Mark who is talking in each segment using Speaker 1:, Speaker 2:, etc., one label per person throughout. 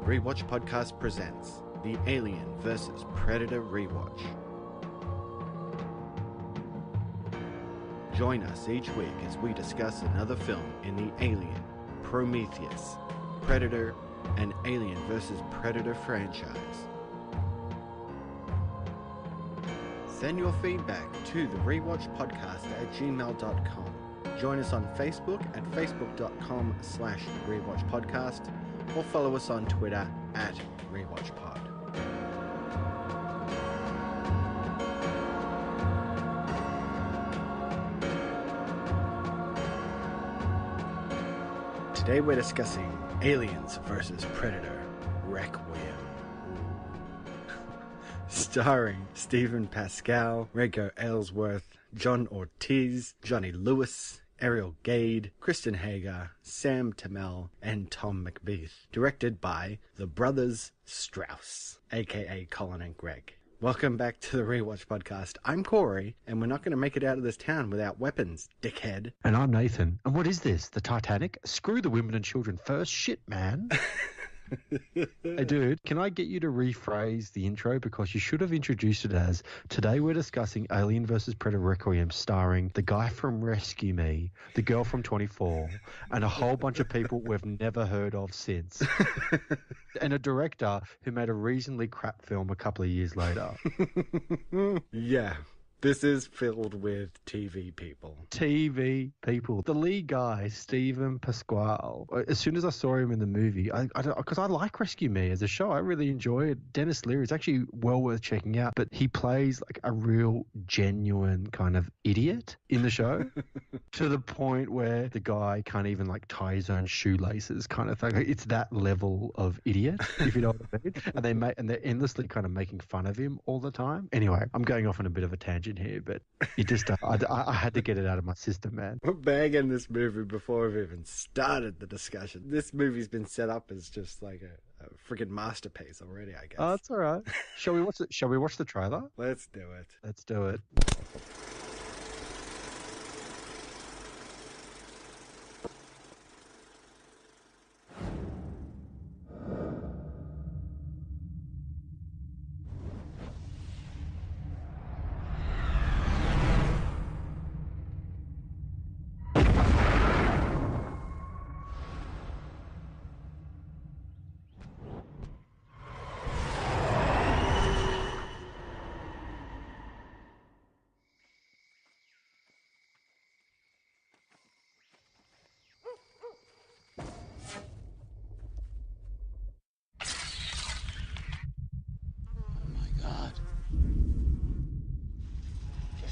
Speaker 1: Rewatch Podcast presents the Alien vs. Predator Rewatch. Join us each week as we discuss another film in the Alien, Prometheus, Predator, and Alien vs. Predator franchise. Send your feedback to the rewatchpodcast@gmail.com. Join us on Facebook at facebook.com/rewatchpodcast or follow us on Twitter @rewatchpod. Today we're discussing Aliens vs. Predator Requiem. Starring Stephen Pascal, Rego Aylesworth, John Ortiz, Johnny Lewis, Ariel Gade, Kristen Hager, Sam Tamel, and Tom McBeath. Directed by the Brothers Strauss, aka Colin and Greg. Welcome back to the Rewatch Podcast. I'm Corey, and we're not going to make it out of this town without weapons, dickhead.
Speaker 2: And I'm Nathan. And what is this? The Titanic? Screw the women and children first. Shit, man. Hey, dude, can I get you to rephrase the intro? Because you should have introduced it as, today we're discussing Alien vs. Predator Requiem, starring the guy from Rescue Me, the girl from 24, and a whole bunch of people we've never heard of since. And a director who made a reasonably crap film a couple of years later.
Speaker 1: Yeah. This is filled with TV people.
Speaker 2: TV people. The lead guy, Stephen Pasquale. As soon as I saw him in the movie, because I like Rescue Me as a show, I really enjoy it. Dennis Leary is actually well worth checking out, but he plays like a real genuine kind of idiot in the show to the point where the guy can't even like tie his own shoelaces kind of thing. It's that level of idiot, if you know what I mean. And they're endlessly kind of making fun of him all the time. Anyway, I'm going off on a bit of a tangent here, but it just I had to get it out of my system, man.
Speaker 1: We're bagging this movie before we've even started the discussion. This movie's been set up as just like a freaking masterpiece already, I guess.
Speaker 2: Oh, that's all right. Shall we watch the trailer?
Speaker 1: Let's do it.
Speaker 2: Let's do it.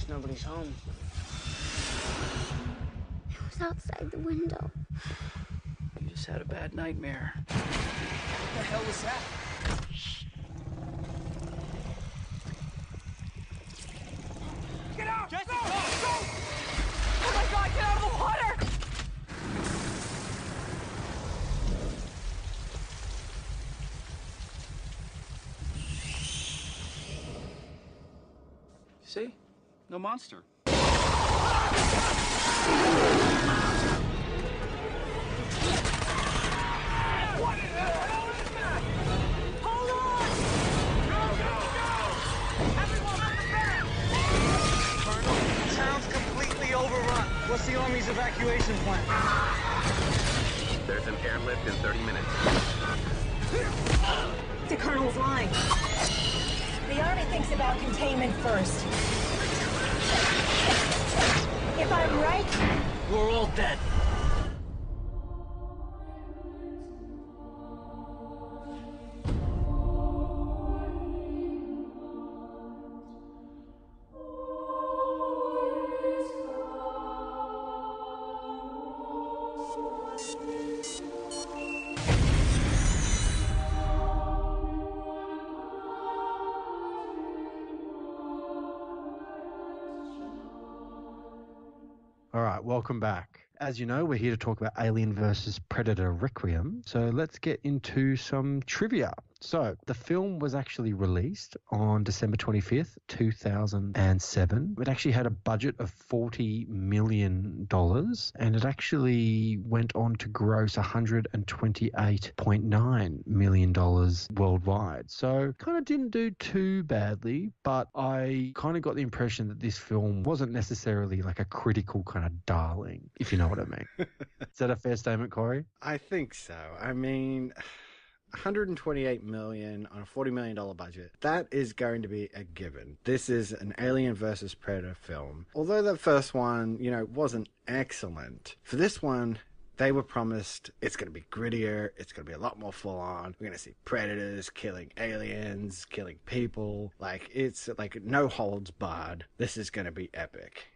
Speaker 3: Nobody's home.
Speaker 4: It was outside the window.
Speaker 3: You just had a bad nightmare. What the hell was that? Get out! Jesse, go! Oh my God, get out of the water! See? No monster. What in the hell is that? Hold on! Go! Everyone on the bed! Colonel, the town's completely overrun. What's the Army's evacuation plan?
Speaker 5: There's an airlift in 30 minutes.
Speaker 6: The Colonel's lying. The Army thinks about containment first. If I'm right,
Speaker 3: We're all dead.
Speaker 2: All right, welcome back. As you know, we're here to talk about Alien vs. Predator Requiem. So let's get into some trivia. So the film was actually released on December 25th, 2007. It actually had a budget of $40 million, and it actually went on to gross $128.9 million worldwide. So kind of didn't do too badly, but I kind of got the impression that this film wasn't necessarily like a critical kind of darling, if you know what I mean. Is that a fair statement, Corey?
Speaker 1: I think so. I mean, $128 million on a $40 million budget. That is going to be a given. This is an Alien versus Predator film. Although the first one, wasn't excellent, for this one, they were promised it's going to be grittier, it's going to be a lot more full on. We're going to see predators killing aliens, killing people. It's like no holds barred. This is going to be epic.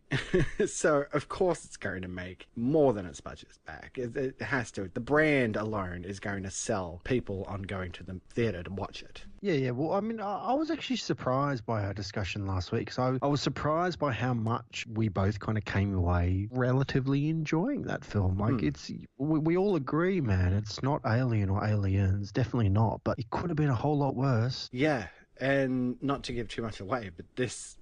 Speaker 1: So, of course, it's going to make more than its budget back. It has to. The brand alone is going to sell people on going to the theatre to watch it.
Speaker 2: Yeah. Well, I mean, I was actually surprised by our discussion last week. So I was surprised by how much we both kind of came away relatively enjoying that film. We all agree, man, it's not Alien or Aliens. Definitely not. But it could have been a whole lot worse.
Speaker 1: Yeah. And not to give too much away, but this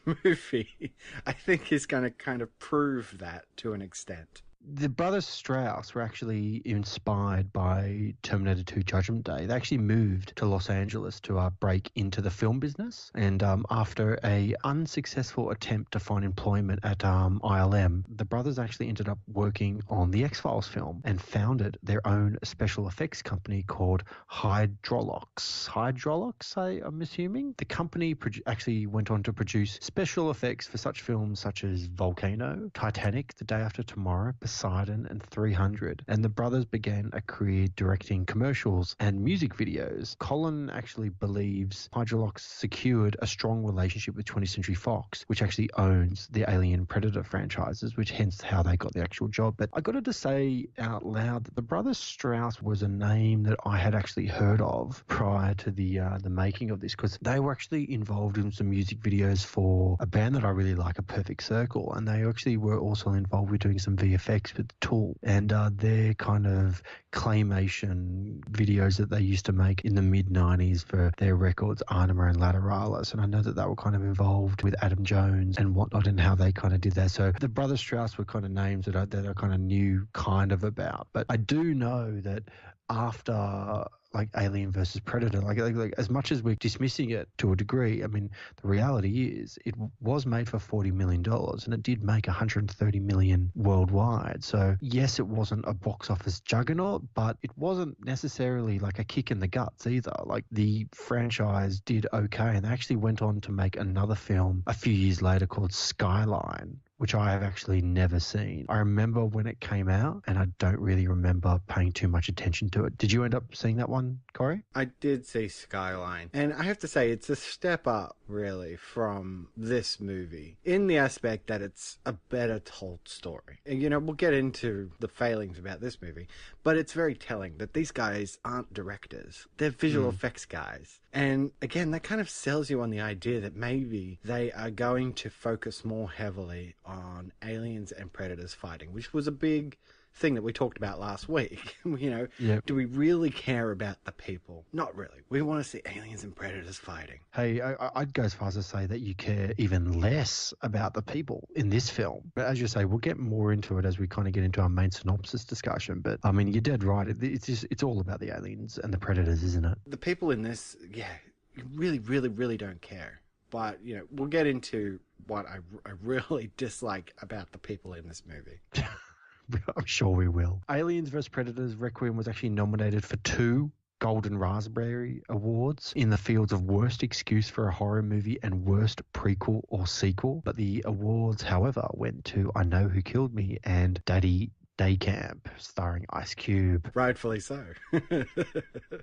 Speaker 1: movie, I think, is going to kind of prove that to an extent.
Speaker 2: The brothers Strauss were actually inspired by Terminator 2 Judgment Day. They actually moved to Los Angeles to break into the film business. And after a unsuccessful attempt to find employment at ILM, the brothers actually ended up working on the X-Files film and founded their own special effects company called Hydraulics, I'm assuming. The company actually went on to produce special effects for such films such as Volcano, Titanic, The Day After Tomorrow, Poseidon, and 300. And the brothers began a career directing commercials and music videos. Colin actually believes Hydraulics secured a strong relationship with 20th Century Fox, which actually owns the Alien Predator franchises, which hence how they got the actual job. But I got to say out loud that the brothers Strauss was a name that I had actually heard of prior to the making of this, because they were actually involved in some music videos for a band that I really like, A Perfect Circle, and they actually were also involved with doing some VFX with the Tool, and their kind of claymation videos that they used to make in the mid-90s for their records, Anima and Lateralis. And I know that they were kind of involved with Adam Jones and whatnot and how they kind of did that. So the brothers Strauss were kind of names that I kind of knew kind of about. But I do know that after Alien versus Predator, like as much as we're dismissing it to a degree, I mean, the reality is it was made for $40 million and it did make $130 million worldwide. So yes, it wasn't a box office juggernaut, but it wasn't necessarily like a kick in the guts either. Like, the franchise did okay, and they actually went on to make another film a few years later called Skyline, which I have actually never seen. I remember when it came out, and I don't really remember paying too much attention to it. Did you end up seeing that one, Corey?
Speaker 1: I did see Skyline, and I have to say it's a step up, really, from this movie, in the aspect that it's a better told story. And, we'll get into the failings about this movie, but it's very telling that these guys aren't directors. They're visual effects guys. And, again, that kind of sells you on the idea that maybe they are going to focus more heavily on aliens and predators fighting, which was a big thing that we talked about last week.
Speaker 2: Yep.
Speaker 1: Do we really care about the people? Not really. We want to see aliens and predators fighting.
Speaker 2: Hey, I'd go as far as to say that you care even less about the people in this film. But as you say, we'll get more into it as we kind of get into our main synopsis discussion. But I mean, you're dead right. It's all about the aliens and the predators, isn't it?
Speaker 1: The people in this, you really, really, really don't care. But, we'll get into what I really dislike about the people in this movie.
Speaker 2: I'm sure we will. Aliens vs. Predators Requiem was actually nominated for 2 Golden Raspberry Awards in the fields of Worst Excuse for a Horror Movie and Worst Prequel or Sequel. But the awards, however, went to I Know Who Killed Me and Daddy Day Camp, starring Ice Cube.
Speaker 1: Rightfully so.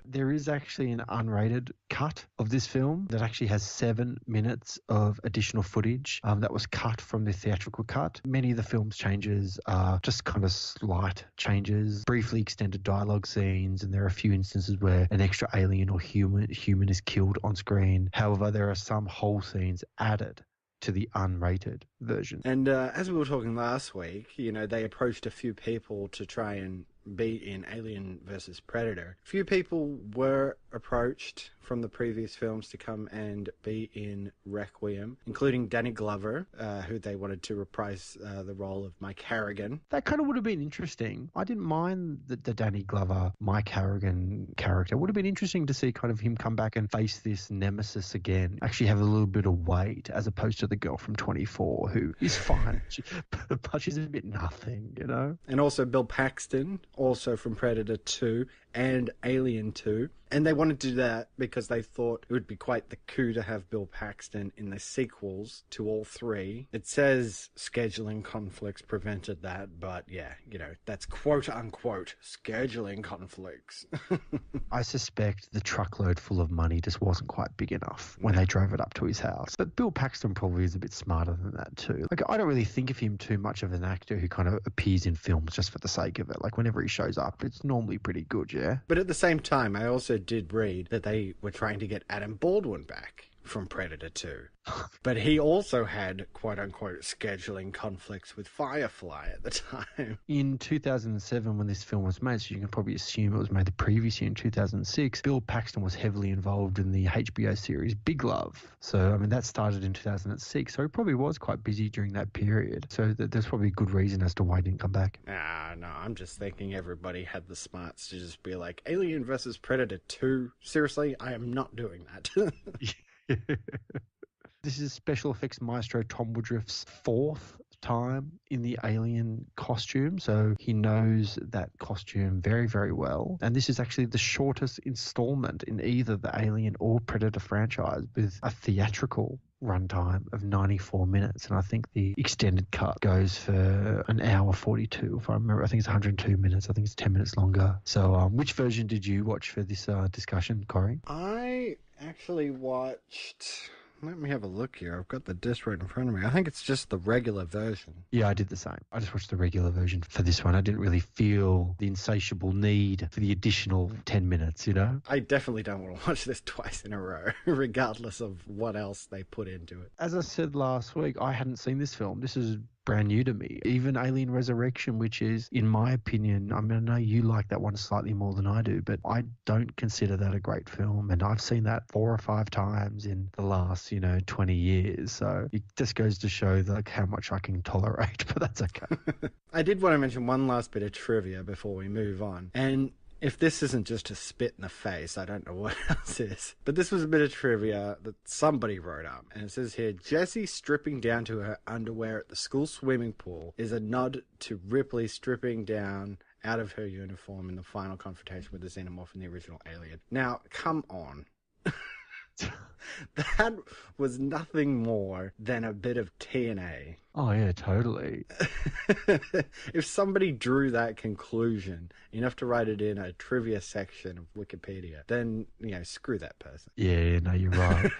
Speaker 2: There is actually an unrated cut of this film that actually has 7 minutes of additional footage that was cut from the theatrical cut. Many of the film's changes are just kind of slight changes, briefly extended dialogue scenes, and there are a few instances where an extra alien or human is killed on screen. However, there are some whole scenes added to the unrated version.
Speaker 1: And as we were talking last week, they approached a few people to try and be in Alien versus Predator. Few people were approached from the previous films to come and be in Requiem, including Danny Glover, who they wanted to reprise the role of Mike Harrigan.
Speaker 2: That kind of would have been interesting. I didn't mind the Danny Glover, Mike Harrigan character. It would have been interesting to see kind of him come back and face this nemesis again, actually have a little bit of weight, as opposed to the girl from 24, who is fine, but she's a bit nothing, you know?
Speaker 1: And also Bill Paxton, also from Predator 2 and Alien 2. And they wanted to do that because they thought it would be quite the coup to have Bill Paxton in the sequels to all three. It says scheduling conflicts prevented that, but yeah, you know, that's quote-unquote scheduling conflicts.
Speaker 2: I suspect the truckload full of money just wasn't quite big enough when they drove it up to his house. But Bill Paxton probably is a bit smarter than that too. Like, I don't really think of him too much of an actor who kind of appears in films just for the sake of it. Like, whenever he shows up, it's normally pretty good, yeah?
Speaker 1: But at the same time, I also did read that they were trying to get Adam Baldwin back from Predator 2. But he also had, quote-unquote, scheduling conflicts with Firefly at the time.
Speaker 2: In 2007, when this film was made, so you can probably assume it was made the previous year in 2006, Bill Paxton was heavily involved in the HBO series Big Love. So, I mean, that started in 2006, so he probably was quite busy during that period. So there's probably a good reason as to why he didn't come back.
Speaker 1: No, I'm just thinking everybody had the smarts to just be like, Alien versus Predator 2? Seriously? I am not doing that.
Speaker 2: This is special effects maestro Tom Woodruff's fourth time in the Alien costume, so he knows that costume very, very well. And this is actually the shortest installment in either the Alien or Predator franchise, with a theatrical runtime of 94 minutes, and I think the extended cut goes for an hour 42 if I remember. I think it's 102 minutes. I think it's 10 minutes longer. So which version did you watch for this discussion, Cory?
Speaker 1: I actually watched... Let me have a look here. I've got the disc right in front of me. I think it's just the regular version.
Speaker 2: Yeah, I did the same. I just watched the regular version for this one. I didn't really feel the insatiable need for the additional 10 minutes, you know?
Speaker 1: I definitely don't want to watch this twice in a row, regardless of what else they put into it.
Speaker 2: As I said last week, I hadn't seen this film. This is brand new to me. Even Alien Resurrection, which is, in my opinion, I mean, I know you like that one slightly more than I do, but I don't consider that a great film. And I've seen that 4 or 5 times in the last, 20 years. So it just goes to show like how much I can tolerate, but that's okay.
Speaker 1: I did want to mention one last bit of trivia before we move on. And if this isn't just a spit in the face, I don't know what else is. But this was a bit of trivia that somebody wrote up. And it says here, Jessie stripping down to her underwear at the school swimming pool is a nod to Ripley stripping down out of her uniform in the final confrontation with the xenomorph in the original Alien. Now, come on. That was nothing more than a bit of TNA.
Speaker 2: Oh, yeah, totally.
Speaker 1: If somebody drew that conclusion enough to write it in a trivia section of Wikipedia, then, screw that person.
Speaker 2: Yeah, no, you're right.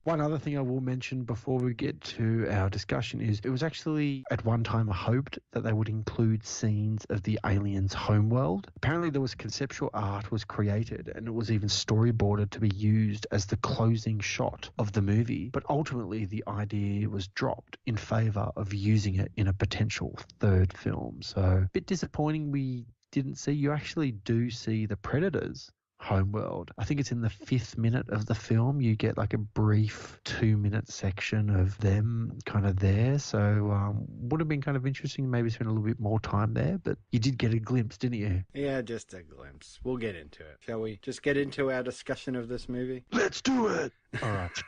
Speaker 2: One other thing I will mention before we get to our discussion is it was actually at one time hoped that they would include scenes of the aliens' homeworld. Apparently there was conceptual art was created and it was even storyboarded to be used as the closing shot of the movie. But ultimately the idea was dropped in favour of using it in a potential third film. So a bit disappointing we didn't see. You actually do see the Predators' homeworld. I think it's in the 5th minute of the film. You get like a brief 2-minute section of them kind of there. So would have been kind of interesting to maybe spend a little bit more time there, but you did get a glimpse, didn't you?
Speaker 1: Yeah, just a glimpse. We'll get into it. Shall we just get into our discussion of this movie?
Speaker 2: Let's do it! All right.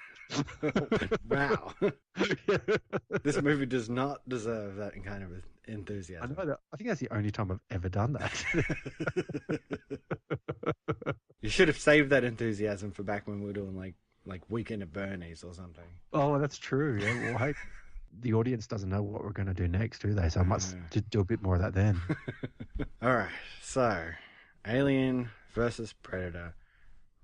Speaker 1: Wow. This movie does not deserve that kind of enthusiasm.
Speaker 2: I know that. I think that's the only time I've ever done that.
Speaker 1: You should have saved that enthusiasm for back when we were doing like Weekend at Bernie's or something.
Speaker 2: Oh, that's true. Yeah. Well, hey, the audience doesn't know what we're going to do next, do they? So I must do a bit more of that then.
Speaker 1: All right. So, Alien versus Predator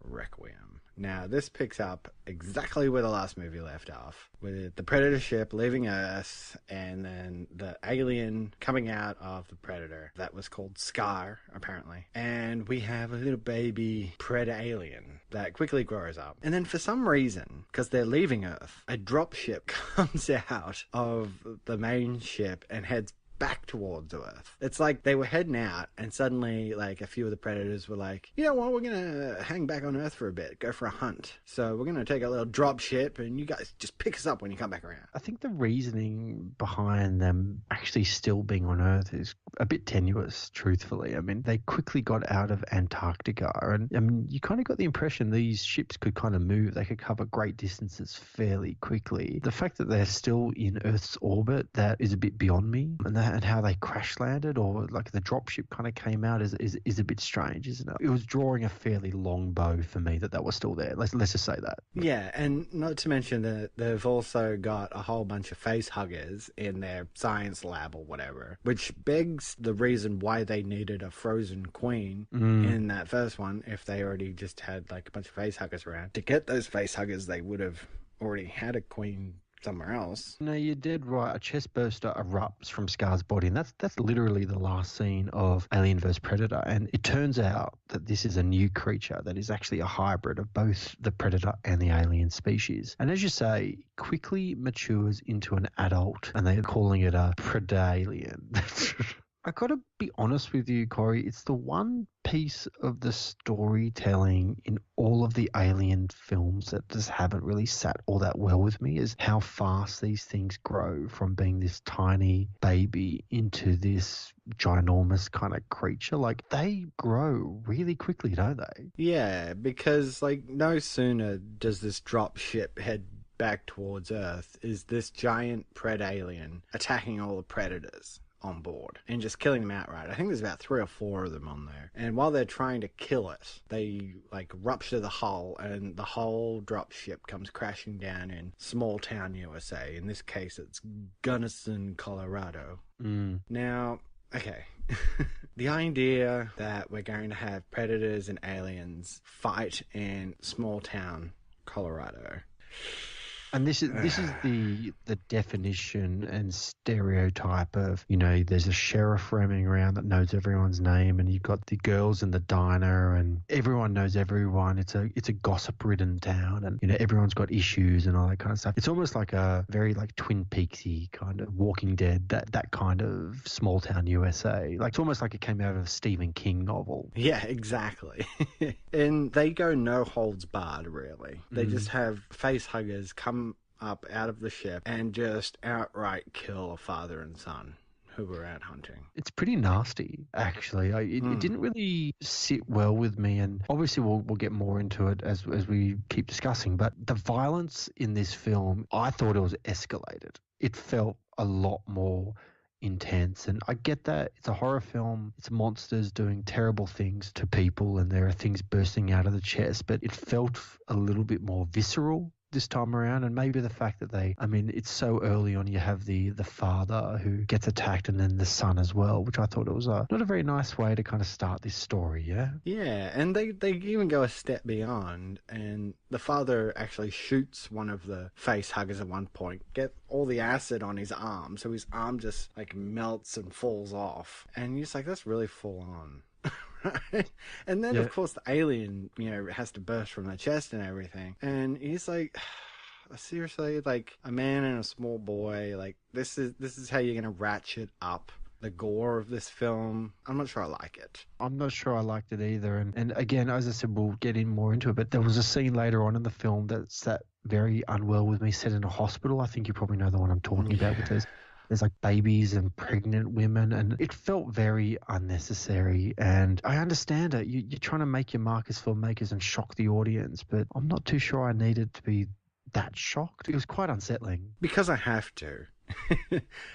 Speaker 1: Requiem. Now, this picks up exactly where the last movie left off, with the Predator ship leaving Earth and then the alien coming out of the Predator. That was called Scar, apparently. And we have a little baby Predator alien that quickly grows up. And then for some reason, because they're leaving Earth, a dropship comes out of the main ship and heads back towards Earth. It's like they were heading out, and suddenly, like, a few of the Predators were like, you know what, we're gonna hang back on Earth for a bit, go for a hunt. So we're gonna take a little drop ship, and you guys just pick us up when you come back around.
Speaker 2: I think the reasoning behind them actually still being on Earth is a bit tenuous, truthfully. I mean, they quickly got out of Antarctica, and I mean, you kind of got the impression these ships could kind of move. They could cover great distances fairly quickly. The fact that they're still in Earth's orbit, that is a bit beyond me. And how they crash landed, or like the dropship kind of came out, is a bit strange, isn't it? It was drawing a fairly long bow for me that was still there. Let's just say that.
Speaker 1: Yeah, and not to mention that they've also got a whole bunch of face huggers in their science lab or whatever, which begs the reason why they needed a frozen queen in that first one if they already just had like a bunch of face huggers around. To get those face huggers, they would have already had a queen somewhere else.
Speaker 2: No, you're dead right. A chest burster erupts from Scar's body, and that's literally the last scene of Alien vs. Predator. And it turns out that this is a new creature that is actually a hybrid of both the Predator and the alien species. And as you say, quickly matures into an adult, and they're calling it a Predalien. I got to be honest with you, Corey, it's the one piece of the storytelling in all of the Alien films that just haven't really sat all that well with me, is how fast these things grow from being this tiny baby into this ginormous kind of creature. Like, they grow really quickly, don't they?
Speaker 1: Yeah, because like no sooner does this drop ship head back towards Earth is this giant Predalien attacking all the Predators on board and just killing them outright. I think there's about 3 or 4 of them on there. And while they're trying to kill it, they like rupture the hull, and the whole drop ship comes crashing down in small town USA. In this case, it's Gunnison, Colorado. Now, okay. The idea that we're going to have predators and aliens fight in small town Colorado.
Speaker 2: And this is the definition and stereotype of, you know, there's a sheriff roaming around that knows everyone's name, and you've got the girls in the diner, and everyone knows everyone. It's a gossip-ridden town, and, you know, everyone's got issues and all that kind of stuff. It's almost like a very like Twin Peaksy kind of Walking Dead, that kind of small town USA. Like, it's almost like it came out of a Stephen King novel.
Speaker 1: Yeah, exactly. And they go no holds barred, really. They just have face huggers come up out of the ship and just outright kill a father and son who were out hunting.
Speaker 2: It's pretty nasty, actually. It didn't really sit well with me, and obviously we'll get more into it as we keep discussing, but the violence in this film, I thought it was escalated. It felt a lot more intense, and I get that it's a horror film, it's monsters doing terrible things to people, and there are things bursting out of the chest, but it felt a little bit more visceral this time around. And maybe the fact that it's so early on, you have the father who gets attacked and then the son as well, which I thought it was not a very nice way to kind of start this story.
Speaker 1: Yeah, and they even go a step beyond, and the father actually shoots one of the face huggers at one point, get all the acid on his arm, so his arm just like melts and falls off, and you're just like, that's really full on. Right? And then, of course, the alien, you know, has to burst from the chest and everything. And he's like, seriously, like, a man and a small boy, like, this is how you're going to ratchet up the gore of this film? I'm not sure I like it.
Speaker 2: I'm not sure I liked it either. And again, as I said, we'll get in more into it, but there was a scene later on in the film that sat very unwell with me, set in a hospital. I think you probably know the one I'm talking about, because there's like babies and pregnant women, and it felt very unnecessary. And I understand it. You're trying to make your mark as filmmakers and shock the audience, but I'm not too sure I needed to be that shocked. It was quite unsettling.
Speaker 1: Because I have to.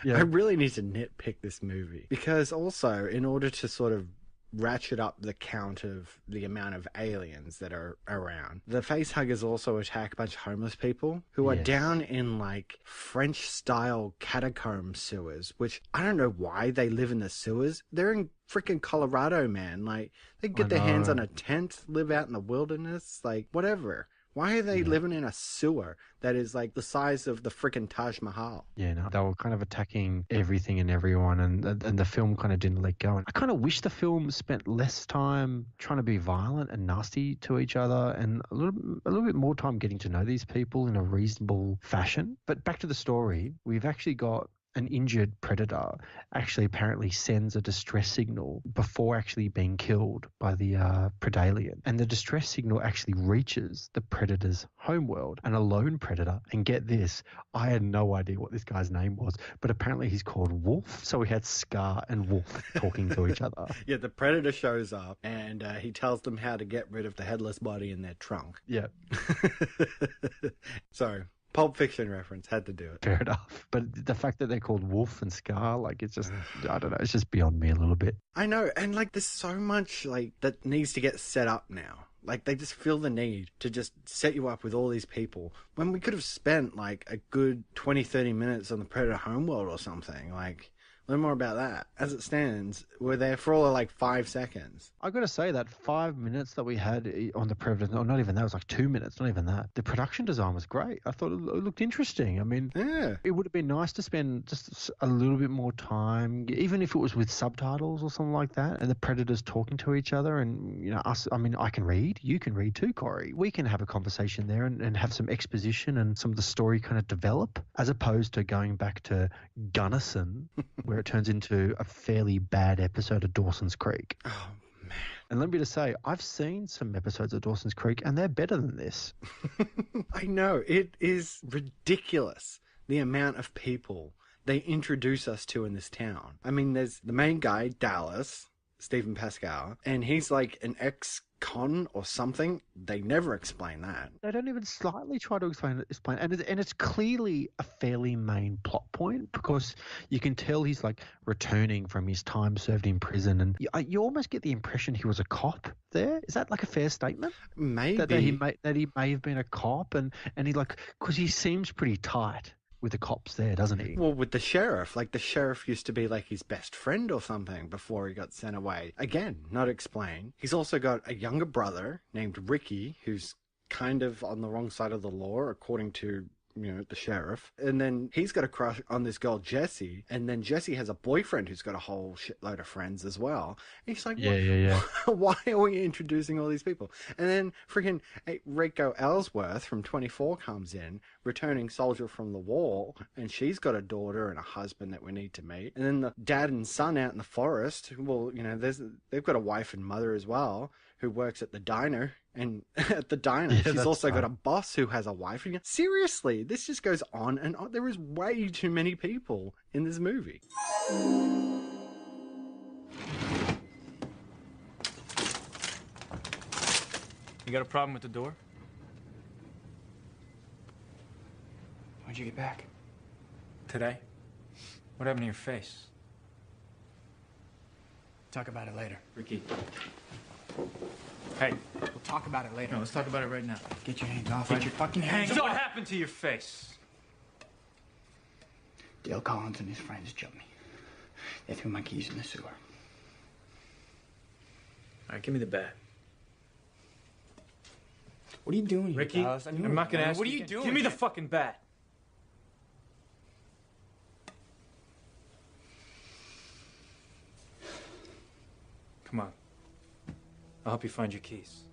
Speaker 1: I really need to nitpick this movie. Because also, in order to sort of ratchet up the count of the amount of aliens that are around, the face huggers also attack a bunch of homeless people who are down in like French style catacomb sewers, which I don't know why they live in the sewers. They're in freaking Colorado, man. Like, they get their hands on a tent, live out in the wilderness, like whatever. Why are they living in a sewer that is like the size of the freaking Taj Mahal?
Speaker 2: Yeah, no, they were kind of attacking everything and everyone, and the film kind of didn't let go. And I kind of wish the film spent less time trying to be violent and nasty to each other, and a little bit more time getting to know these people in a reasonable fashion. But back to the story, we've actually got an injured predator actually apparently sends a distress signal before actually being killed by the Predalien. And the distress signal actually reaches the predator's homeworld, and a lone predator. And get this, I had no idea what this guy's name was, but apparently he's called Wolf. So we had Scar and Wolf talking to each other.
Speaker 1: Yeah, the predator shows up and he tells them how to get rid of the headless body in their trunk.
Speaker 2: Yeah.
Speaker 1: Sorry. Pulp Fiction reference, had to do it.
Speaker 2: Fair enough. But the fact that they're called Wolf and Scar, like, it's just, I don't know, it's just beyond me a little bit.
Speaker 1: I know, and like there's so much like that needs to get set up now. Like they just feel the need to just set you up with all these people when we could have spent like a good 20-30 minutes on the Predator homeworld or something. Like, learn more about that. As it stands, we're there for all of like 5 seconds.
Speaker 2: I got to say that 5 minutes that we had on the Predator, no, not even that, it was like 2 minutes, not even that. The production design was great. I thought it looked interesting. I mean,
Speaker 1: Yeah.
Speaker 2: it would have been nice to spend just a little bit more time, even if it was with subtitles or something like that, and the Predators talking to each other. And, you know, us, I mean, I can read, you can read too, Corey. We can have a conversation there and have some exposition and some of the story kind of develop, as opposed to going back to Gunnison, where it turns into a fairly bad episode of Dawson's Creek.
Speaker 1: Oh, man.
Speaker 2: And let me just say, I've seen some episodes of Dawson's Creek, and they're better than this.
Speaker 1: I know. It is ridiculous, the amount of people they introduce us to in this town. I mean, there's the main guy, Dallas, Stephen Pascal, and he's like an ex-con or something. They never explain that.
Speaker 2: They don't even slightly try to explain. And it's clearly a fairly main plot point, because you can tell he's like returning from his time served in prison, and you almost get the impression he was a cop there. Is that like a fair statement?
Speaker 1: Maybe.
Speaker 2: That he may have been a cop, and he like, because he seems pretty tight with the cops there, doesn't he?
Speaker 1: Well, with the sheriff. Like, the sheriff used to be like his best friend or something before he got sent away. Again, not explained. He's also got a younger brother named Ricky, who's kind of on the wrong side of the law, according to, you know, the sheriff. And then he's got a crush on this girl, Jessie. And then Jessie has a boyfriend who's got a whole shitload of friends as well. And he's like,
Speaker 2: Yeah.
Speaker 1: why are we introducing all these people? And then freaking Rico Ellsworth from 24 comes in, returning soldier from the war. And she's got a daughter and a husband that we need to meet. And then the dad and son out in the forest. Well, you know, they've got a wife and mother as well, who works at the diner. And at the diner, she's also got a boss who has a wife. And seriously, this just goes on and on. There is way too many people in this movie.
Speaker 5: You got a problem with the door?
Speaker 7: When'd you get back?
Speaker 5: Today? What happened to your face?
Speaker 7: Talk about it later.
Speaker 5: Ricky. Hey.
Speaker 7: We'll talk about it later.
Speaker 5: No, let's talk about it right now.
Speaker 7: Get your hands off. Get your fucking hands
Speaker 5: So
Speaker 7: off.
Speaker 5: what happened to your face?
Speaker 7: Dale Collins and his friends jumped me. They threw my keys in the sewer.
Speaker 5: All right, give me the bat.
Speaker 7: What are you doing here,
Speaker 5: Ricky,
Speaker 7: Dallas?
Speaker 5: I'm not gonna ask.
Speaker 7: What are you doing?
Speaker 5: Give me the fucking bat. Come on. I'll help you find your keys.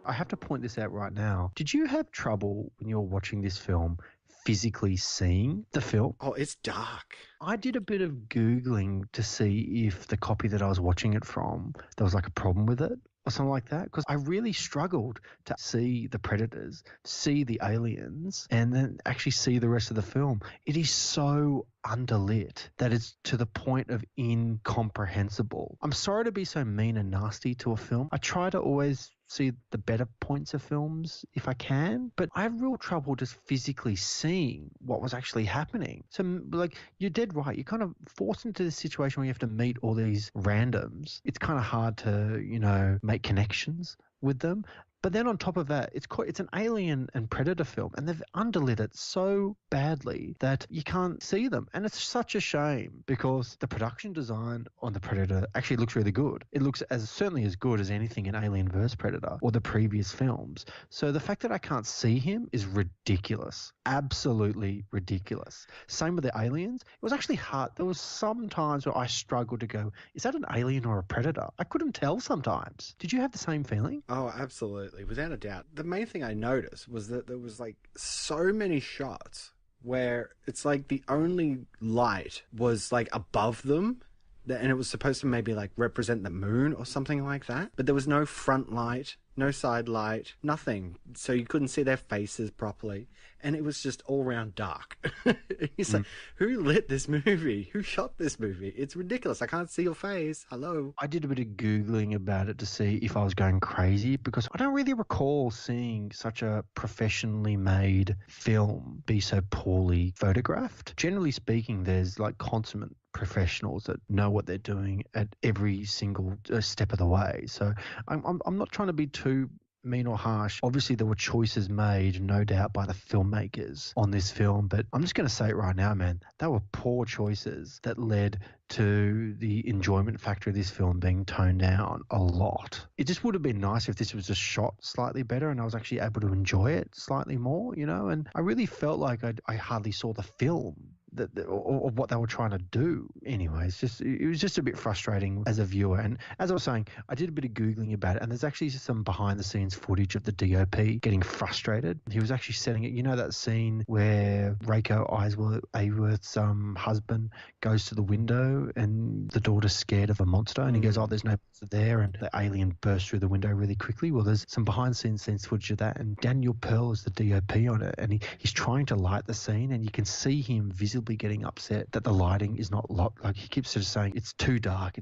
Speaker 2: I have to point this out right now. Did you have trouble when you were watching this film physically seeing the film?
Speaker 1: Oh, it's dark.
Speaker 2: I did a bit of Googling to see if the copy that I was watching it from, there was like a problem with it or something like that, because I really struggled to see the predators, see the aliens, and then actually see the rest of the film. It is so underlit that it's to the point of incomprehensible. I'm sorry to be so mean and nasty to a film. I try to always see the better points of films if I can, but I have real trouble just physically seeing what was actually happening. So, like, you're dead right. You're kind of forced into this situation where you have to meet all these randoms. It's kind of hard to, you know, make connections with them. But then on top of that, it's an Alien and Predator film, and they've underlit it so badly that you can't see them. And it's such a shame because the production design on the Predator actually looks really good. It looks certainly as good as anything in Alien vs. Predator or the previous films. So the fact that I can't see him is ridiculous. Absolutely ridiculous. Same with the aliens. It was actually hard. There was some times where I struggled to go, is that an alien or a predator? I couldn't tell sometimes. Did you have the same feeling?
Speaker 1: Oh, absolutely. Without a doubt. The main thing I noticed was that there was like so many shots where it's like the only light was like above them, and it was supposed to maybe like represent the moon or something like that. But there was no front light, no side light, nothing. So you couldn't see their faces properly. And it was just all round dark. He's like, who lit this movie? Who shot this movie? It's ridiculous. I can't see your face. Hello.
Speaker 2: I did a bit of Googling about it to see if I was going crazy because I don't really recall seeing such a professionally made film be so poorly photographed. Generally speaking, there's like consummate professionals that know what they're doing at every single step of the way. So I'm not trying to be too mean or harsh. Obviously, there were choices made, no doubt, by the filmmakers on this film, but I'm just going to say it right now, man. They were poor choices that led to the enjoyment factor of this film being toned down a lot. It just would have been nice if this was just shot slightly better and I was actually able to enjoy it slightly more, you know, and I really felt like I hardly saw the film. Or what they were trying to do. Anyways, it was just a bit frustrating as a viewer. And as I was saying, I did a bit of Googling about it, and there's actually some behind-the-scenes footage of the DOP getting frustrated. He was actually setting it. You know that scene where Reiko Ayworth's husband goes to the window and the daughter's scared of a monster, and he goes, oh, there's no monster there, and the alien bursts through the window really quickly. Well, there's some behind-the-scenes footage of that, and Daniel Pearl is the DOP on it, and he's trying to light the scene, and you can see him visibly getting upset that the lighting is not like he keeps sort of saying it's too dark,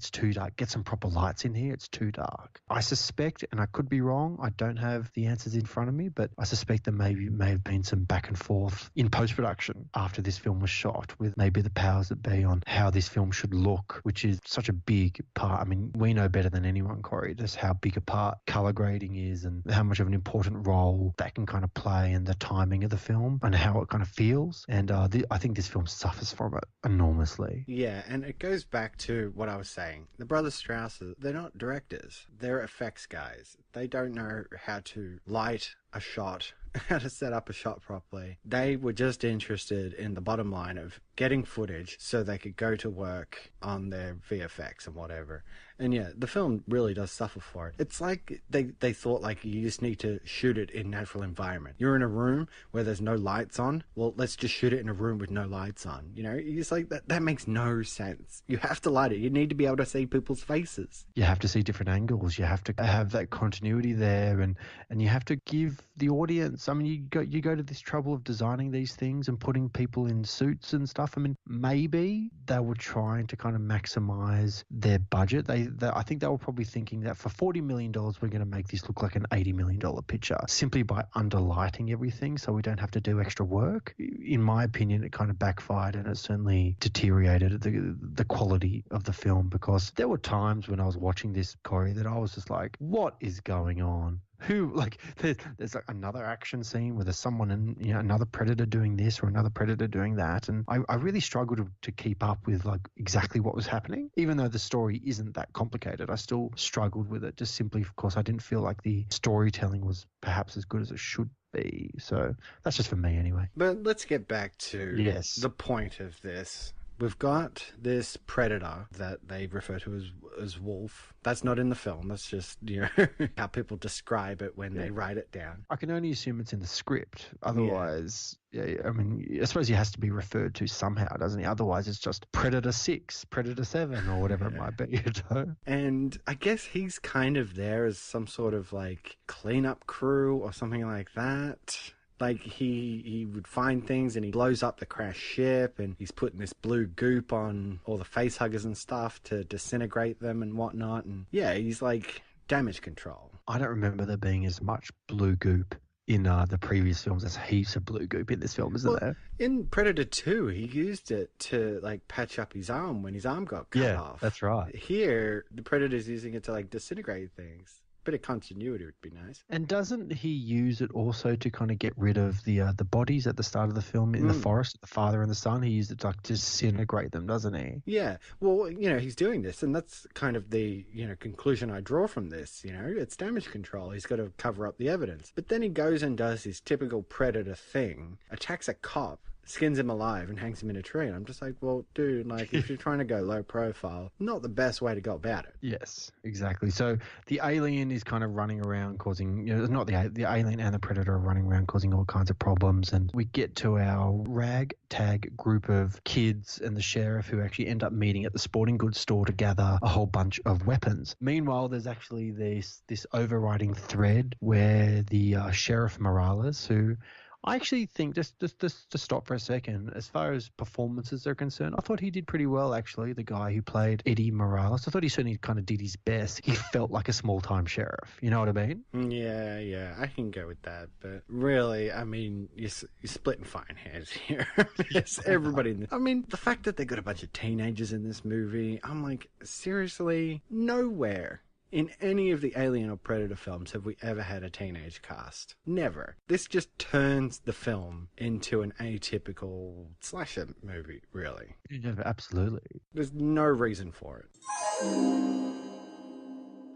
Speaker 2: get some proper lights in here, it's too dark. I suspect, and I could be wrong, I don't have the answers in front of me, but I suspect there may have been some back and forth in post-production after this film was shot with maybe the powers that be on how this film should look, which is such a big part. I mean, we know better than anyone, Corey, just how big a part color grading is and how much of an important role that can kind of play in the timing of the film and how it kind of feels. And I think this film suffers from it enormously.
Speaker 1: Yeah, and it goes back to what I was saying. The brothers Strausses, they're not directors. They're effects guys. They don't know how to light a shot, how to set up a shot properly. They were just interested in the bottom line of getting footage so they could go to work on their VFX and whatever. And yeah, the film really does suffer for it. It's like they thought like you just need to shoot it in natural environment. You're in a room where there's no lights on. Well, let's just shoot it in a room with no lights on. You know, it's like that makes no sense. You have to light it. You need to be able to see people's faces.
Speaker 2: You have to see different angles. You have to have that continuity there, and you have to give the audience. I mean, you go to this trouble of designing these things and putting people in suits and stuff. I mean, maybe they were trying to kind of maximize their budget. I think they were probably thinking that for $40 million, we're going to make this look like an $80 million picture simply by underlighting everything so we don't have to do extra work. In my opinion, it kind of backfired and it certainly deteriorated the quality of the film, because there were times when I was watching this, Corey, that I was just like, what is going on? There's like another action scene where there's someone in, you know, another predator doing this or another predator doing that, and I really struggled to keep up with like exactly what was happening. Even though the story isn't that complicated, I still struggled with it, just simply of course I didn't feel like the storytelling was perhaps as good as it should be. So that's just for me anyway.
Speaker 1: But let's get back to the point of this. We've got this predator that they refer to as Wolf. That's not in the film. That's just, you know, how people describe it when they write it down.
Speaker 2: I can only assume it's in the script. Otherwise, I mean, I suppose he has to be referred to somehow, doesn't he? Otherwise, it's just Predator 6, Predator 7, or whatever it might be, you know?
Speaker 1: And I guess he's kind of there as some sort of, like, cleanup crew or something like that. Like, he would find things and he blows up the crashed ship and he's putting this blue goop on all the facehuggers and stuff to disintegrate them and whatnot. And yeah, he's like damage control.
Speaker 2: I don't remember there being as much blue goop in the previous films. There's heaps of blue goop in this film, isn't there?
Speaker 1: In Predator 2, he used it to like patch up his arm when his arm got cut off.
Speaker 2: That's right.
Speaker 1: Here, the Predator's using it to like disintegrate things. Bit of continuity would be nice.
Speaker 2: And doesn't he use it also to kind of get rid of the bodies at the start of the film in the forest, the father and the son? He used it to like disintegrate them, doesn't he?
Speaker 1: Yeah. Well, he's doing this, and that's kind of the, conclusion I draw from this. It's damage control. He's got to cover up the evidence. But then he goes and does his typical Predator thing, attacks a cop, skins him alive and hangs him in a tree. And I'm just like, well, dude, like, if you're trying to go low profile, not the best way to go about it.
Speaker 2: Yes, exactly. So the alien is kind of running around causing, not the alien and the Predator are running around causing all kinds of problems. And we get to our ragtag group of kids and the sheriff who actually end up meeting at the sporting goods store to gather a whole bunch of weapons. Meanwhile, there's actually this overriding thread where the Sheriff Morales, who I actually think, just to stop for a second, as far as performances are concerned, I thought he did pretty well, actually, the guy who played Eddie Morales. I thought he certainly kind of did his best. He felt like a small-time sheriff. You know what I mean?
Speaker 1: Yeah, I can go with that. But really, I mean, you're splitting fine hairs here. Yes, everybody. I mean, the fact that they got a bunch of teenagers in this movie, I'm like, seriously, nowhere in any of the Alien or Predator films have we ever had a teenage cast. Never. This just turns the film into an atypical slasher movie, really.
Speaker 2: Yeah, absolutely.
Speaker 1: There's no reason for it.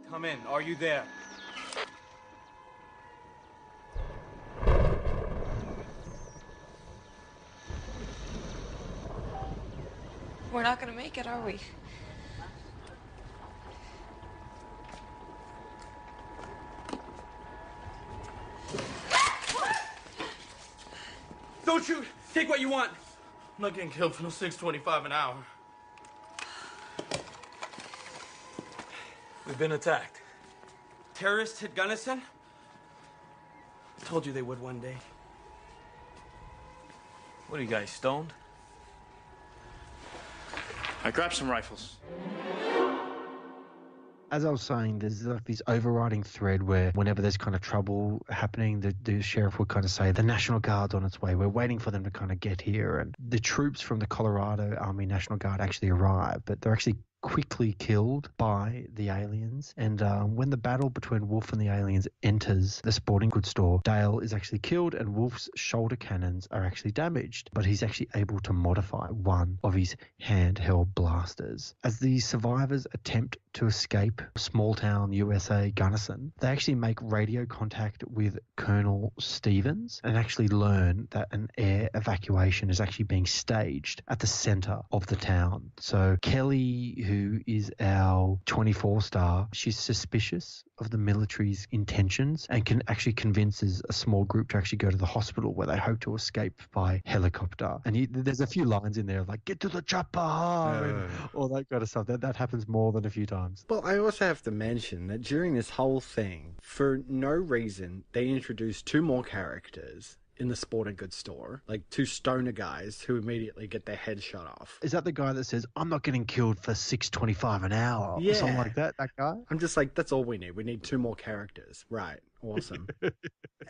Speaker 5: Come in. Are you there?
Speaker 8: We're not gonna make it, are we?
Speaker 9: Don't shoot! Take what you want! I'm not getting killed for no $6.25 an hour.
Speaker 5: We've been attacked.
Speaker 9: Terrorists hit Gunnison? Told you they would one day.
Speaker 5: What are you guys, stoned?
Speaker 9: I grabbed some rifles.
Speaker 2: As I was saying, there's like this overriding thread where whenever there's kind of trouble happening, the sheriff would kind of say, the National Guard's on its way. We're waiting for them to kind of get here. And the troops from the Colorado Army National Guard actually arrive, but they're actually quickly killed by the aliens. And when the battle between Wolf and the aliens enters the sporting goods store, Dale is actually killed and Wolf's shoulder cannons are actually damaged, but he's actually able to modify one of his handheld blasters. As the survivors attempt to escape small town USA Gunnison, they actually make radio contact with Colonel Stevens and actually learn that an air evacuation is actually being staged at the center of the town. So Kelly, who is our 24-star, she's suspicious of the military's intentions and can actually convinces a small group to actually go to the hospital where they hope to escape by helicopter. And there's a few lines in there like, get to the chopper, and all that kind of stuff. That happens more than a few times.
Speaker 1: Well, I also have to mention that during this whole thing, for no reason, they introduced two more characters in the sporting goods store, like two stoner guys who immediately get their heads shot off.
Speaker 2: Is that the guy that says, I'm not getting killed for $6.25 an hour?
Speaker 1: Yeah.
Speaker 2: Or something like that guy?
Speaker 1: I'm just like, that's all we need. We need two more characters. Right. Awesome.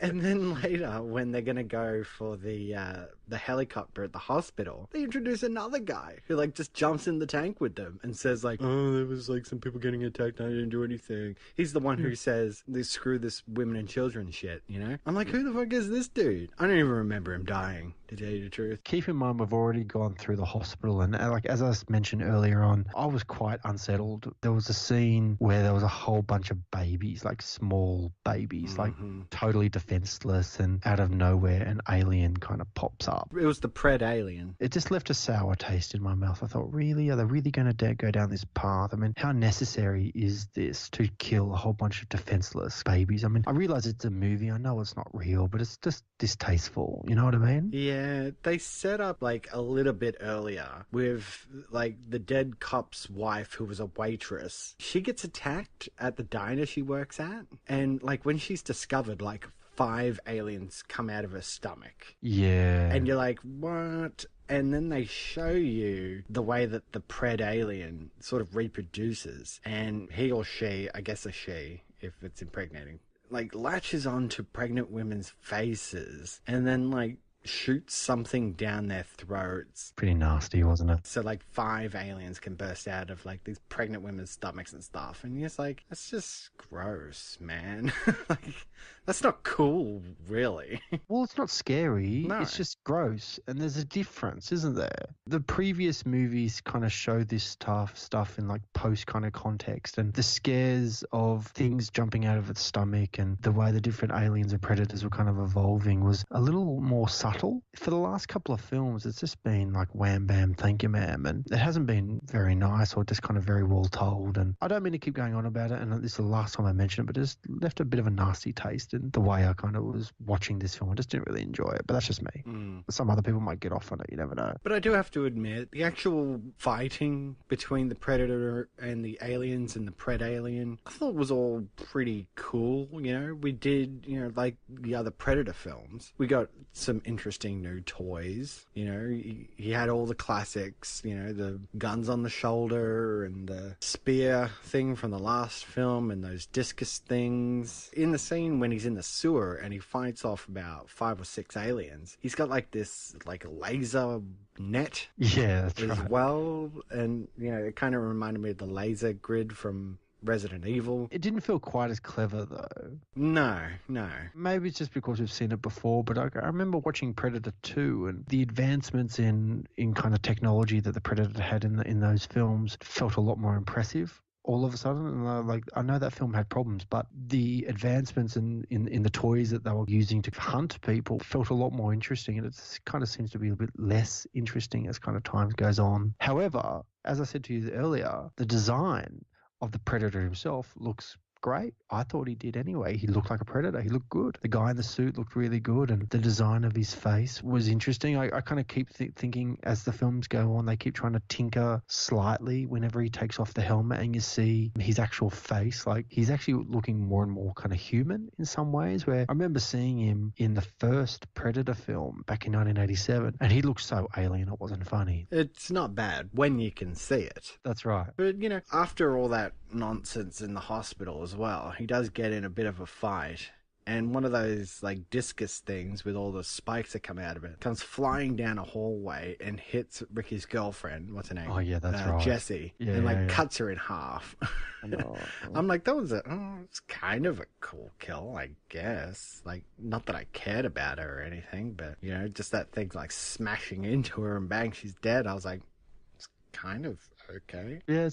Speaker 1: And then later, when they're going to go for the helicopter at the hospital, they introduce another guy who like just jumps in the tank with them and says like, oh, there was like some people getting attacked. I didn't do anything. He's the one who says, screw this women and children shit, you know? I'm like, who the fuck is this dude? I don't even remember him dying, to tell you the truth.
Speaker 2: Keep in mind, we've already gone through the hospital, and like as I mentioned earlier on, I was quite unsettled. There was a scene where there was a whole bunch of babies, like small babies, like totally defenseless, and out of nowhere an alien kind of pops up.
Speaker 1: It was the Pred alien.
Speaker 2: It just left a sour taste in my mouth. I thought, really? Are they really going to go down this path? I mean, how necessary is this to kill a whole bunch of defenseless babies? I mean, I realize it's a movie. I know it's not real, but it's just distasteful. You know what I mean?
Speaker 1: Yeah, they set up like a little bit earlier with like the dead cop's wife who was a waitress. She gets attacked at the diner she works at, and like when she's discovered, like 5 aliens come out of her stomach.
Speaker 2: Yeah.
Speaker 1: And you're like, what? And then they show you the way that the Pred alien sort of reproduces, and he or she, I guess a she, if it's impregnating, like latches onto pregnant women's faces and then like shoots something down their throats.
Speaker 2: Pretty nasty, wasn't it?
Speaker 1: So, like, 5 aliens can burst out of, like, these pregnant women's stomachs and stuff. And you're just like, that's just gross, man. Like, that's not cool, really.
Speaker 2: Well, it's not scary.
Speaker 1: No.
Speaker 2: It's just gross. And there's a difference, isn't there? The previous movies kind of show this tough stuff in, like, post kind of context. And the scares of things jumping out of its stomach and the way the different aliens and predators were kind of evolving was a little more subtle. For the last couple of films, it's just been like wham, bam, thank you, ma'am. And it hasn't been very nice or just kind of very well told. And I don't mean to keep going on about it, and this is the last time I mention it, but it just left a bit of a nasty taste in the way I kind of was watching this film. I just didn't really enjoy it, but that's just me. Some other people might get off on it, you never know.
Speaker 1: But I do have to admit, the actual fighting between the Predator and the aliens and the Pred-Alien, I thought was all pretty cool, you know? We did, you know, like the other Predator films, we got some interesting new toys, you know? He had all the classics, you know, the guns on the shoulder and the spear thing from the last film and those discus things. In the scene when he's in the sewer and he fights off about 5 or 6 aliens, he's got like this like laser net
Speaker 2: That's
Speaker 1: as
Speaker 2: right.
Speaker 1: well, and you know, it kind of reminded me of the laser grid from Resident Evil.
Speaker 2: It didn't feel quite as clever, though.
Speaker 1: No.
Speaker 2: Maybe it's just because we've seen it before, but I remember watching Predator 2 and the advancements in kind of technology that the Predator had in those films felt a lot more impressive all of a sudden. And I know that film had problems, but the advancements in the toys that they were using to hunt people felt a lot more interesting, and it kind of seems to be a bit less interesting as kind of time goes on. However, as I said to you earlier, the design of the Predator himself looks great. I thought he did anyway. He looked like a predator. He looked good. The guy in the suit looked really good, and the design of his face was interesting. I kind of keep thinking as the films go on, they keep trying to tinker slightly whenever he takes off the helmet and you see his actual face. Like, he's actually looking more and more kind of human in some ways, where I remember seeing him in the first Predator film back in 1987, and he looked so alien it wasn't funny.
Speaker 1: It's not bad when you can see it.
Speaker 2: That's right.
Speaker 1: But, you know, after all that nonsense in the hospital as well, he does get in a bit of a fight. And one of those, like, discus things with all the spikes that come out of it comes flying down a hallway and hits Ricky's girlfriend. What's her name?
Speaker 2: Oh, yeah, that's right.
Speaker 1: Jessie.
Speaker 2: Yeah,
Speaker 1: and, like,
Speaker 2: yeah.
Speaker 1: cuts her in half. I'm like, it's kind of a cool kill, I guess. Like, not that I cared about her or anything, but, you know, just that thing, like, smashing into her and bang, she's dead. I was like, it's kind of okay.
Speaker 2: Yeah,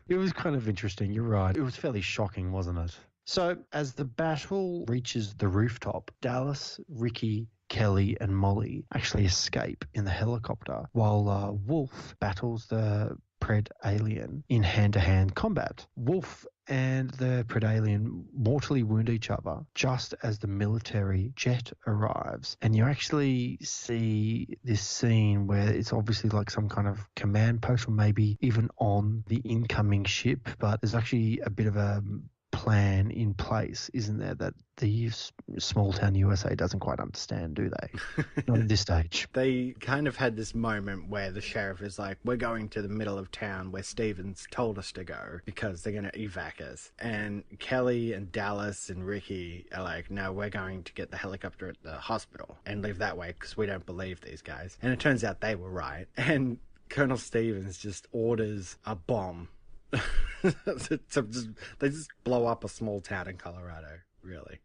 Speaker 2: it was kind of interesting. You're right. It was fairly shocking, wasn't it? So as the battle reaches the rooftop, Dallas, Ricky, Kelly and Molly actually escape in the helicopter while Wolf battles the Pred-Alien in hand-to-hand combat. Wolf and the Pred-Alien mortally wound each other just as the military jet arrives. And you actually see this scene where it's obviously like some kind of command post or maybe even on the incoming ship, but there's actually a bit of a plan in place, isn't there, that the small town USA doesn't quite understand, do they? Not at this stage.
Speaker 1: They kind of had this moment where the sheriff is like, we're going to the middle of town where Stevens told us to go because they're going to evac us. And Kelly and Dallas and Ricky are like, no, we're going to get the helicopter at the hospital and leave that way because we don't believe these guys. And it turns out they were right. And Colonel Stevens just orders a bomb. They just blow up a small town in Colorado, really.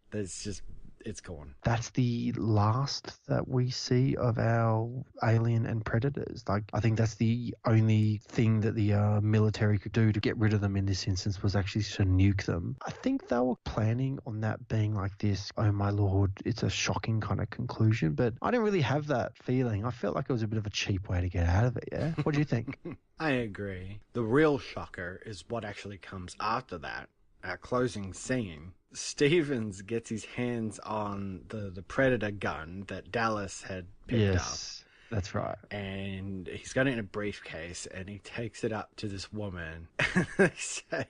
Speaker 1: It's gone.
Speaker 2: That's the last that we see of our alien and predators. Like, I think that's the only thing that the military could do to get rid of them in this instance was actually to nuke them. I think they were planning on that being like this, oh my lord, it's a shocking kind of conclusion, but I didn't really have that feeling. I felt like it was a bit of a cheap way to get out of it, yeah? What do you think?
Speaker 1: I agree. The real shocker is what actually comes after that. Our closing scene. Stevens gets his hands on the Predator gun that Dallas had picked up.
Speaker 2: That's right.
Speaker 1: And he's got it in a briefcase, and he takes it up to this woman. They say,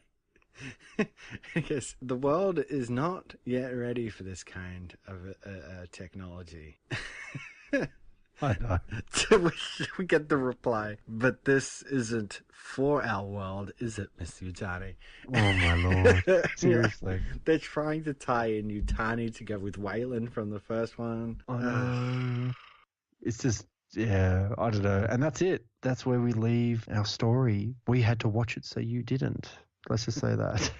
Speaker 1: I guess, the world is not yet ready for this kind of technology.
Speaker 2: I know.
Speaker 1: So we get the reply, but this isn't for our world, is it, Miss Yutani?
Speaker 2: Oh, my lord. Seriously.
Speaker 1: Yeah. They're trying to tie in Yutani to go with Waylon from the first one.
Speaker 2: I know. It's just, yeah, I don't know. And that's it. That's where we leave our story. We had to watch it, so you didn't. Let's just say that.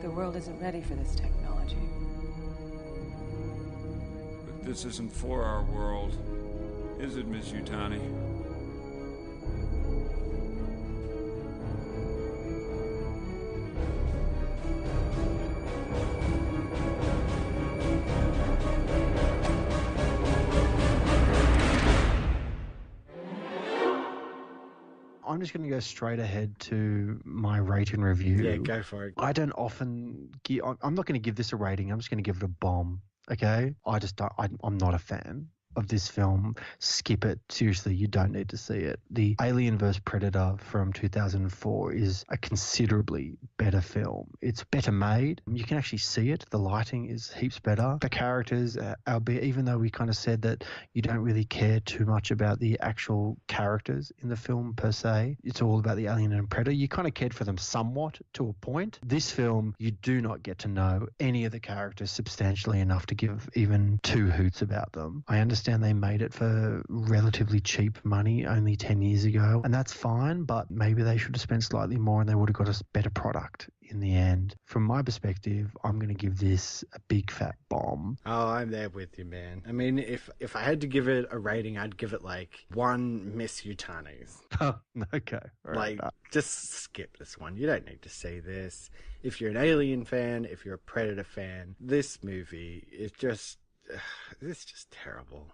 Speaker 6: The world isn't ready for this technology.
Speaker 10: But this isn't for our world, is it, Miss Yutani?
Speaker 2: I'm just going to go straight ahead to my rate and review.
Speaker 1: Yeah, go for it.
Speaker 2: I don't often give... I'm not going to give this a rating. I'm just going to give it a bomb, okay? I'm not a fan of this film. Skip it. Seriously, you don't need to see it. The Alien vs. Predator from 2004 is a considerably better film. It's better made. You can actually see it. The lighting is heaps better. The characters, albeit, even though we kind of said that you don't really care too much about the actual characters in the film per se, it's all about the alien and predator. You kind of cared for them somewhat to a point. This film, you do not get to know any of the characters substantially enough to give even two hoots about them. I understand they made it for relatively cheap money only 10 years ago, and that's fine, but maybe they should have spent slightly more and they would have got a better product in the end. From my perspective, I'm going to give this a big fat bomb.
Speaker 1: Oh, I'm there with you, man. I mean, if I had to give it a rating, I'd give it like 1 Miss Yutanis.
Speaker 2: Oh, okay.
Speaker 1: Like, just skip this one. You don't need to see this. If you're an Alien fan, if you're a Predator fan, this movie is just... it's just terrible.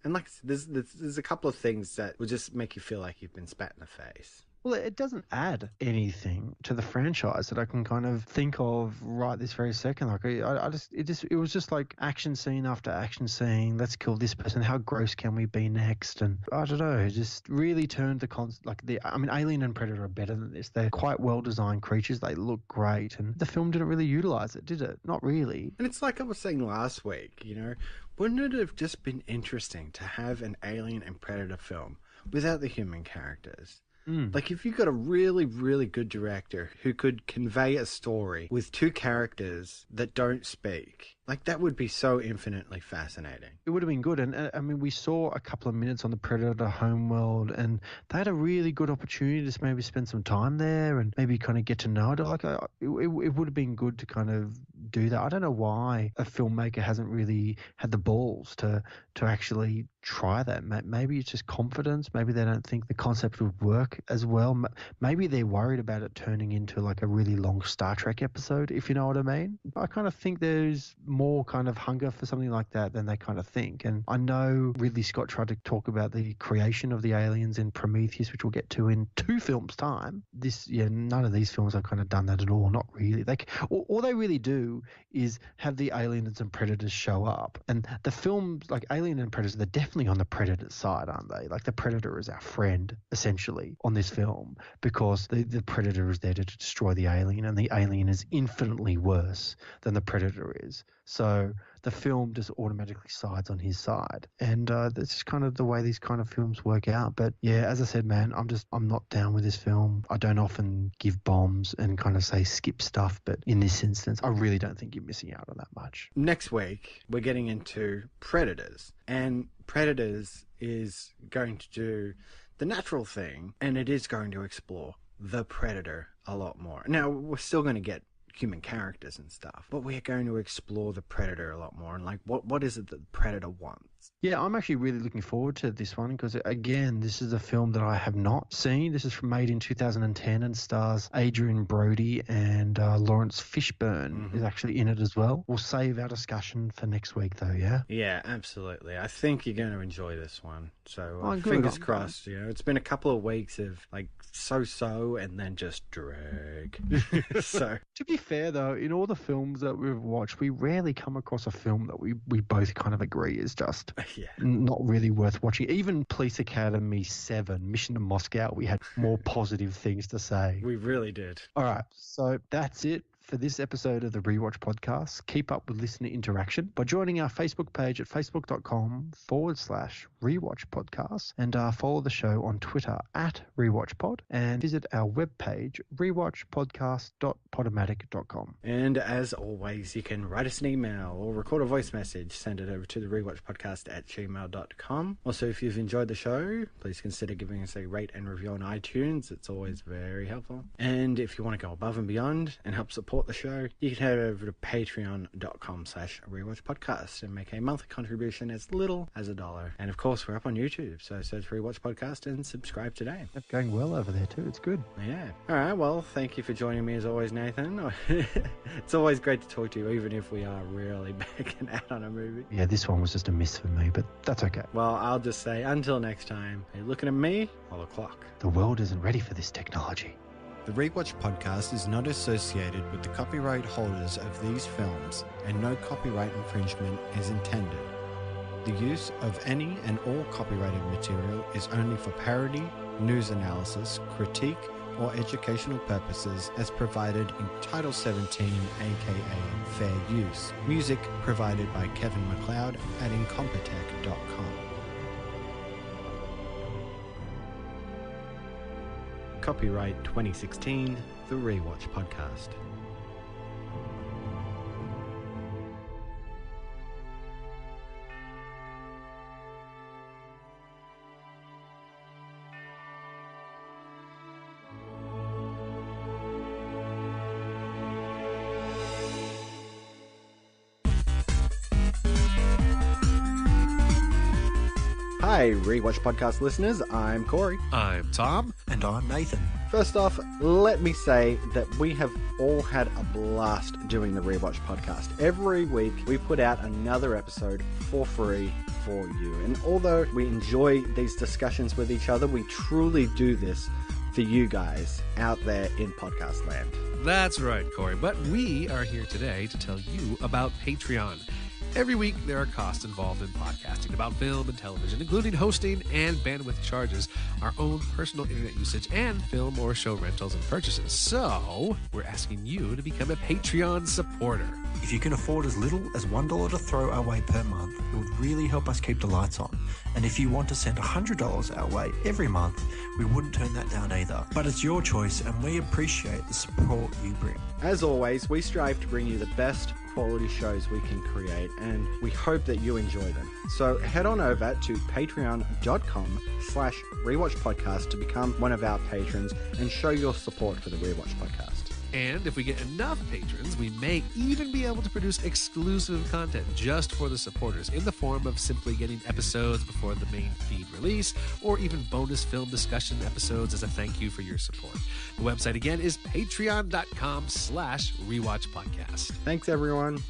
Speaker 1: And like, there's a couple of things that will just make you feel like you've been spat in the face.
Speaker 2: Well, it doesn't add anything to the franchise that I can kind of think of right this very second. Like, it was just like action scene after action scene. Let's kill this person. How gross can we be next? And I don't know. It just really turned Alien and Predator are better than this. They're quite well designed creatures. They look great, and the film didn't really utilize it, did it? Not really.
Speaker 1: And it's like I was saying last week. You know, wouldn't it have just been interesting to have an Alien and Predator film without the human characters? Like, if you got a really, really good director who could convey a story with two characters that don't speak, like, that would be so infinitely fascinating.
Speaker 2: It would have been good. And I mean, we saw a couple of minutes on the Predator homeworld, and they had a really good opportunity to maybe spend some time there and maybe kind of get to know it. Like, it would have been good to kind of do that. I don't know why a filmmaker hasn't really had the balls to actually try that. Maybe it's just confidence. Maybe they don't think the concept would work as well. Maybe they're worried about it turning into like a really long Star Trek episode, if you know what I mean. I kind of think there's more kind of hunger for something like that than they kind of think. And I know Ridley Scott tried to talk about the creation of the aliens in Prometheus, which we'll get to in 2 films' time. None of these films have kind of done that at all. Not really. All they really do is have the aliens and predators show up. And the films, like Alien and Predators, they're definitely on the predator side, aren't they? Like, the predator is our friend, essentially, on this film, because the predator is there to destroy the alien, and the alien is infinitely worse than the predator is. So the film just automatically sides on his side. And that's just kind of the way these kind of films work out. But yeah, as I said, man, I'm not down with this film. I don't often give bombs and kind of say skip stuff, but in this instance, I really don't think you're missing out on that much.
Speaker 1: Next week, we're getting into Predators. And Predators is going to do the natural thing, and it is going to explore the Predator a lot more. Now, we're still going to get human characters and stuff, but we're going to explore the Predator a lot more, and like, what is it that the Predator wants?
Speaker 2: Yeah, I'm actually really looking forward to this one because, again, this is a film that I have not seen. This is made in 2010 and stars Adrian Brody and Lawrence Fishburne is actually in it as well. We'll save our discussion for next week, though, yeah?
Speaker 1: Yeah, absolutely. I think you're going to enjoy this one. So
Speaker 2: good.
Speaker 1: fingers crossed. You know, it's been a couple of weeks of like so and then just drag. So
Speaker 2: to be fair, though, in all the films that we've watched, we rarely come across a film that we both kind of agree is just not really worth watching. Even Police Academy 7, Mission to Moscow, we had more positive things to say.
Speaker 1: We really did.
Speaker 2: All right, so that's it for this episode of the Rewatch Podcast. Keep up with listener interaction by joining our Facebook page at facebook.com/Rewatch Podcast and follow the show on Twitter at RewatchPod and visit our webpage rewatchpodcast.podomatic.com.
Speaker 1: And as always, you can write us an email or record a voice message, send it over to the rewatchpodcast@gmail.com. Also, if you've enjoyed the show, please consider giving us a rate and review on iTunes. It's always very helpful. And if you want to go above and beyond and help support the show, you can head over to patreon.com/rewatchpodcast and make a monthly contribution as little as $1. And of course, we're up on YouTube, so search Rewatch Podcast and subscribe today.
Speaker 2: It's going well over there too. It's good.
Speaker 1: Yeah. All right. Well, thank you for joining me as always, Nathan. It's always great to talk to you, even if we are really backing out on a movie.
Speaker 2: Yeah, this one was just a miss for me, but that's okay.
Speaker 1: Well, I'll just say until next time, are you looking at me or the clock?
Speaker 2: The world isn't ready for this technology.
Speaker 1: The Rewatch Podcast is not associated with the copyright holders of these films, and no copyright infringement is intended. The use of any and all copyrighted material is only for parody, news analysis, critique, or educational purposes as provided in Title 17, aka Fair Use. Music provided by Kevin McCloud at incompetech.com. Copyright 2016, The Rewatch Podcast. Hi, Rewatch Podcast listeners. I'm Corey.
Speaker 11: I'm Tom.
Speaker 2: And I'm Nathan.
Speaker 1: First off, let me say that we have all had a blast doing the Rewatch Podcast. Every week, we put out another episode for free for you. And although we enjoy these discussions with each other, we truly do this for you guys out there in podcast land.
Speaker 11: That's right, Corey. But we are here today to tell you about Patreon. Every week, there are costs involved in podcasting about film and television, including hosting and bandwidth charges, our own personal internet usage, and film or show rentals and purchases. So, we're asking you to become a Patreon supporter.
Speaker 12: If you can afford as little as $1 to throw our way per month, it would really help us keep the lights on. And if you want to send $100 our way every month, we wouldn't turn that down either. But it's your choice, and we appreciate the support you bring.
Speaker 1: As always, we strive to bring you the best quality shows we can create, and we hope that you enjoy them. So head on over to patreon.com/rewatchpodcast to become one of our patrons and show your support for the Rewatch Podcast.
Speaker 11: And if we get enough patrons, we may even be able to produce exclusive content just for the supporters in the form of simply getting episodes before the main feed release, or even bonus film discussion episodes as a thank you for your support. The website again is patreon.com/rewatchpodcast.
Speaker 1: Thanks, everyone.